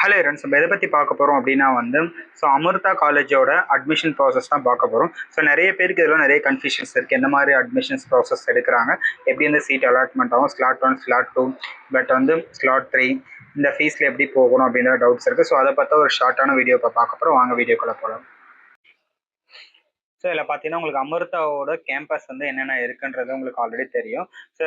Hello friends, நம்ம எதை பற்றி பார்க்க போகிறோம் அப்படின்னா அமிர்தா காலேஜோட அட்மிஷன் ப்ராசஸ் தான் பார்க்க போகிறோம். நிறைய பேருக்கு இதெல்லாம் நிறைய கன்ஃபியூஷன்ஸ் இருக்குது. எந்த மாதிரி அட்மிஷன்ஸ் ப்ராசஸ் எடுக்கிறாங்க, எப்படி இந்த சீட் அலாட்மெண்ட் ஆகும், ஸ்லாட் 1 ஸ்லாட் 2 பட் ஸ்லாட் 3 இந்த ஃபீஸில் எப்படி போகணும் அப்படின்ற டவுட்ஸ் இருக்குது. ஸோ அதை பார்த்தா ஒரு ஷார்ட்டான வீடியோ இப்போ பார்க்க போகிறோம். வாங்க வீடியோக்குள்ளே போகலாம். ஸோ இதில் பார்த்தீங்கன்னா உங்களுக்கு அமிர்தாவோட கேம்பஸ் என்னென்ன இருக்குன்றது உங்களுக்கு ஆல்ரெடி தெரியும். So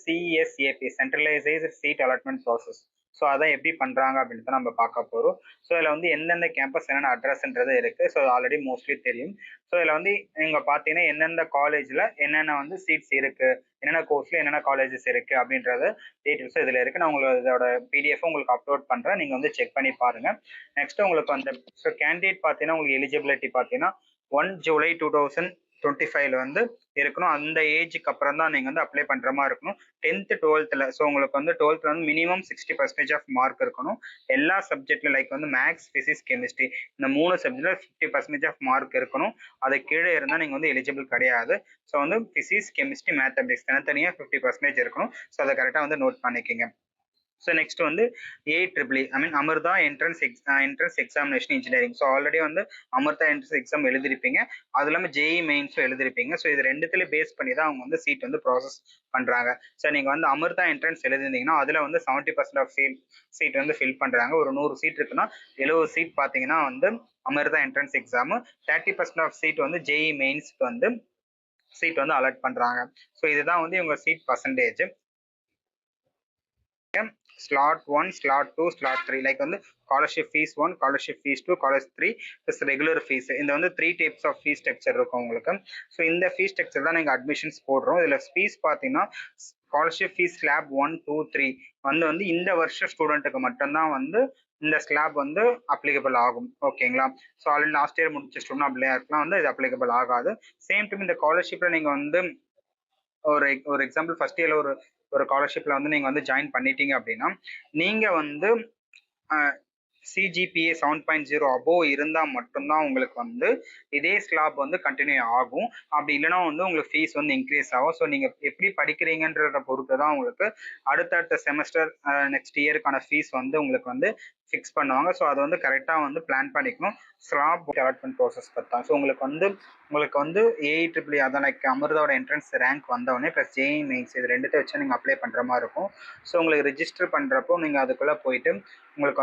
CSAB centralised seat allotment process. So அதான் எப்படி பண்ணுறாங்க அப்படின்றத நம்ம பார்க்க போகிறோம். ஸோ இதில் எந்தெந்த கேம்பஸ் என்னென்ன அட்ரஸ்ன்றது இருக்குது. ஸோ ஆல்ரெடி மோஸ்ட்லி தெரியும். ஸோ இதில் நீங்கள் பார்த்தீங்கன்னா எந்தெந்த காலேஜில் என்னென்ன சீட்ஸ் இருக்குது, என்னென்ன கோர்ஸில் என்னென்ன காலேஜஸ் இருக்குது அப்படின்றது டீட்டெயில்ஸ் இதில் இருக்குது. நான் உங்களுக்கு இதோட பிடிஎஃப் உங்களுக்கு அப்லோட் பண்ணுறேன். நீங்கள் செக் பண்ணி பாருங்கள். நெக்ஸ்ட் உங்களுக்கு ஸோ கேண்டிடேட் பார்த்தீங்கன்னா உங்களுக்கு எலிஜிபிலிட்டி பார்த்தீங்கன்னா 1 ஜூலை 2025 இருக்கணும். அந்த ஏஜுக்கு அப்புறம் தான் நீங்கள் அப்ளை பண்ணுற மாதிரி இருக்கணும். 10th 12th ஸோ உங்களுக்கு 12th மினிமம் 60% ஆஃப் மார்க் இருக்கணும். எல்லா சப்ஜெக்ட்லையும் லைக் மேக்ஸ், ஃபிசிக்ஸ், கெமிஸ்ட்ரி இந்த 3 சப்ஜெக்டில் 50% ஆஃப் மார்க் இருக்கணும். அது கீழே இருந்தால் நீங்கள் எலிஜிபிள் கிடையாது. ஸோ ஃபிசிக்ஸ், கெமிஸ்ட்ரி, மேத்தமெட்டிக்ஸ் தனித்தனியாக 50% இருக்கணும். ஸோ அதை கரெக்டாக நோட் பண்ணிக்கோங்க. So next AEEE Amrita entrance examination engineering. So already Amrita entrance exam எழுதிருப்பீங்க. அது இல்லாமல் JEE மெயின்ஸும் எழுதிருப்பீங்க. ஸோ இது ரெண்டுத்துலேயும் பேஸ் பண்ணி தான் அவங்க சீட் ப்ராசஸ் பண்ணுறாங்க. ஸோ நீங்கள் அமிர்தா என்ட்ரன்ஸ் எழுதிருந்தீங்கன்னா அதில் 70% ஆஃப் சீட் ஃபில் பண்ணுறாங்க. ஒரு 100 சீட் இருக்குன்னா 70 சீட் பார்த்தீங்கன்னா Amrita entrance exam. 30% of seat JEE மெயின்ஸ்க்கு சீட் அலாட் பண்ணுறாங்க. ஸோ இதுதான் இவங்க seat percentage. Slot 1 slot 2 slot 3 like scholarship fees 1, scholarship fees 2, scholarship 3 plus regular fees. இந்த 3 டைப்ஸ் ஆஃப் ஃபீஸ் ஸ்ட்ரக்சர் இருக்கும் உங்களுக்கு. ஸோ இந்த ஃபீஸ் ஸ்ட்ரக்சர் தான் நீங்கள் அட்மிஷன்ஸ் போடுறோம். இதில் ஃபீஸ் பார்த்தீங்கன்னா ஸ்காலர்ஷிப் ஃபீஸ் ஸ்லாப் 1, 2, 3 இந்த வருஷம் ஸ்டூடெண்ட்டுக்கு மட்டும்தான் இந்த ஸ்லாப் அப்ளிகபிள் ஆகும். ஓகேங்களா? ஸோ ஆல்ரெடி லாஸ்ட் இயர் முடிச்ச ஸ்டூடெண்ட் அப்படியே இருக்கலாம் இது அப்ளிகபிள் ஆகாது. சேம் டைம் இந்த ஸ்காலர்ஷிப்பில் நீங்கள் ஒரு எக்ஸாம்பிள் ஃபர்ஸ்ட் இயர்ல ஒரு ஸ்காலர்ஷிப்ல நீங்க ஜாயின் பண்ணிட்டீங்க அப்படின்னா நீங்க CGPA 7.0 அபோவ் இருந்தால் மட்டும்தான் உங்களுக்கு இதே ஸ்லாப் கண்டினியூ ஆகும். அப்படி இல்லைன்னா உங்களுக்கு ஃபீஸ் இன்க்ரீஸ் ஆகும். ஸோ நீங்கள் எப்படி படிக்கிறீங்கன்றத பொறுத்து தான் உங்களுக்கு அடுத்தடுத்த செமஸ்டர் நெக்ஸ்ட் இயருக்கான ஃபீஸ் உங்களுக்கு ஃபிக்ஸ் பண்ணுவாங்க. ஸோ அதை கரெக்டாக பிளான் பண்ணிக்கணும். ஸ்லாப் அலாட்மெண்ட் ப்ராசஸ் பார்த்தா ஸோ உங்களுக்கு AEEE அதான் லைக் அமிர்தாவோட என்ட்ரன்ஸ் ரேங்க் வந்தவொடனே ப்ளஸ் JEE மெயின்ஸ் இது ரெண்டுத்தை வச்சு நீங்கள் அப்ளை பண்ணுற மாதிரி இருக்கும். ஸோ உங்களுக்கு ரிஜிஸ்டர் பண்ணுறப்போ நீங்கள் அதுக்குள்ளே போயிட்டு உங்களுக்கு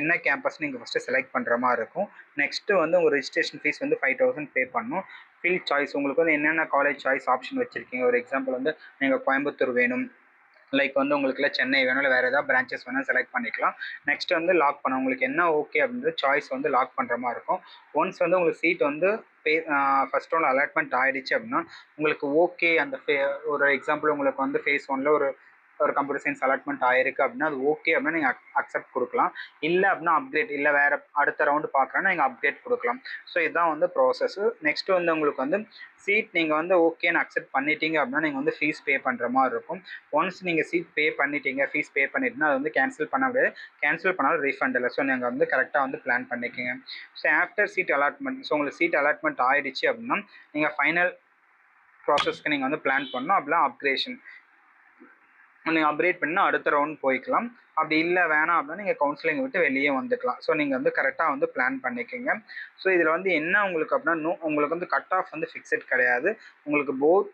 என்ன கேம்பஸ் நீங்கள் ஃபஸ்ட்டு செலக்ட் பண்ணுற மாதிரி இருக்கும். நெக்ஸ்ட்டு உங்கள் ரெஜிஸ்ட்ரேஷன் ஃபீஸ் 5000 பே பண்ணணும். ஃபில் சாய்ஸ் உங்களுக்கு என்னென்ன காலேஜ் சாய்ஸ் ஆப்ஷன் வச்சுருக்கீங்க. ஒரு எக்ஸாம்பிள் நீங்கள் கோயம்புத்தூர் வேணும், லைக் உங்களுக்கு சென்னை வேணும், இல்லை வேறு ஏதாவது பிரான்ச்சஸ் வேணும் செலக்ட் பண்ணிக்கலாம். நெக்ஸ்ட் லாக் பண்ண உங்களுக்கு என்ன ஓகே அப்படின்றது சாய்ஸ் லாக் பண்ணுற மாதிரி இருக்கும். ஒன்ஸ் உங்களுக்கு சீட் ஃபர்ஸ்ட் ரவுண்ட் அலாட்மெண்ட் ஆகிடுச்சு அப்படின்னா உங்களுக்கு ஓகே அந்த ஒரு எக்ஸாம்பிள் உங்களுக்கு ஃபேஸ் 1ல ஒரு கம்ப்யூட்டர் சயின்ஸ் அலாட்மெண்ட் ஆயிருக்கு அப்படின்னா அது ஓகே அப்படின்னா நீங்கள் அக்செப்ட் கொடுக்கலாம். இல்லை அப்படின்னா அப்கிரேட், இல்லை வேறு அடுத்த ரவுண்டு பார்க்குறேன்னா நீங்கள் அப்கிரேட் கொடுக்கலாம். ஸோ இதுதான் ப்ராசஸ். நெக்ஸ்ட் உங்களுக்கு சீட் நீங்கள் ஓகேன்னு அக்செப்ட் பண்ணிட்டீங்க அப்படின்னா நீங்கள் ஃபீஸ் பே பண்ணுற மாதிரி இருக்கும். ஒன்ஸ் நீங்கள் சீட் பே பண்ணிட்டீங்க, ஃபீஸ் பே பண்ணிட்டீங்கன்னா அது கேன்சல் பண்ண முடியாது. கேன்சல் பண்ணாலும் ரீஃபண்ட் இல்லை. ஸோ நீங்கள் கரெக்டாக பிளான் பண்ணிக்கோங்க. So after seat allotment so உங்களுக்கு சீட் அலாட்மெண்ட் ஆகிடுச்சு அப்படின்னா நீங்கள் ஃபைனல் ப்ராசஸ்க்கு நீங்கள் பிளான் பண்ணணும். அப்படிலாம் அப்கிரேஷன் நீங்கள் அப்கிரேட் பண்ணால் அடுத்த ரவுண்ட் போய்க்கலாம். அப்படி இல்லை வேணாம் அப்படின்னா நீங்கள் கவுன்சிலிங் விட்டு வெளியே வந்துக்கலாம். ஸோ நீங்கள் கரெக்டாக பிளான் பண்ணிக்கோங்க. ஸோ இதில் என்ன உங்களுக்கு அப்படின்னா உங்களுக்கு கட் ஆஃப் ஃபிக்ஸட் கிடையாது. உங்களுக்கு போத்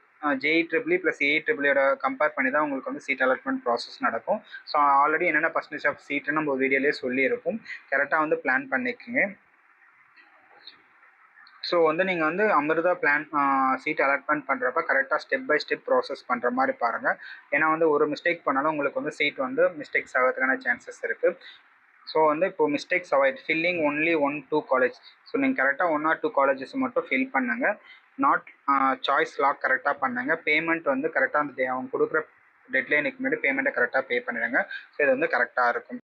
JEEE ப்ளஸ் AEEOட கம்பேர் பண்ணி தான் உங்களுக்கு சீட் அலாட்மெண்ட் ப்ராசஸ் நடக்கும். ஸோ ஆல்ரெடி என்னென்ன பர்சன்டேஜ் ஆஃப் சீட்டுன்னு நம்ம வீடியோலேயே சொல்லியிருக்கும். கரெக்டாக பிளான் பண்ணிக்கோங்க. ஸோ நீங்கள் அமிர்தா சீட் அலாட்மெண்ட் பண்ணுறப்ப கரெக்டாக ஸ்டெப் பை ஸ்டெப் ப்ராசஸ் பண்ணுற மாதிரி பாருங்கள். ஏன்னா ஒரு மிஸ்டேக் பண்ணாலும் உங்களுக்கு சீட் மிஸ்டேக்ஸ் ஆகிறதுக்கான சான்சஸ் இருக்குது. ஸோ இப்போ mistakes avoid filling only 1, 2 college. So நீங்கள் கரெக்டாக 1 or 2 காலேஜஸ் மட்டும் ஃபில் பண்ணுங்கள். நாட் சாய்ஸ் லாக் கரெக்டாக பண்ணுங்கள். பேமெண்ட் கரெக்டாக அவங்க கொடுக்குற டெட்லைனுக்கு முன்னாடி பேமெண்ட்டை கரெக்டாக பே பண்ணிடுங்க. ஸோ இது கரெக்டாக இருக்கும்.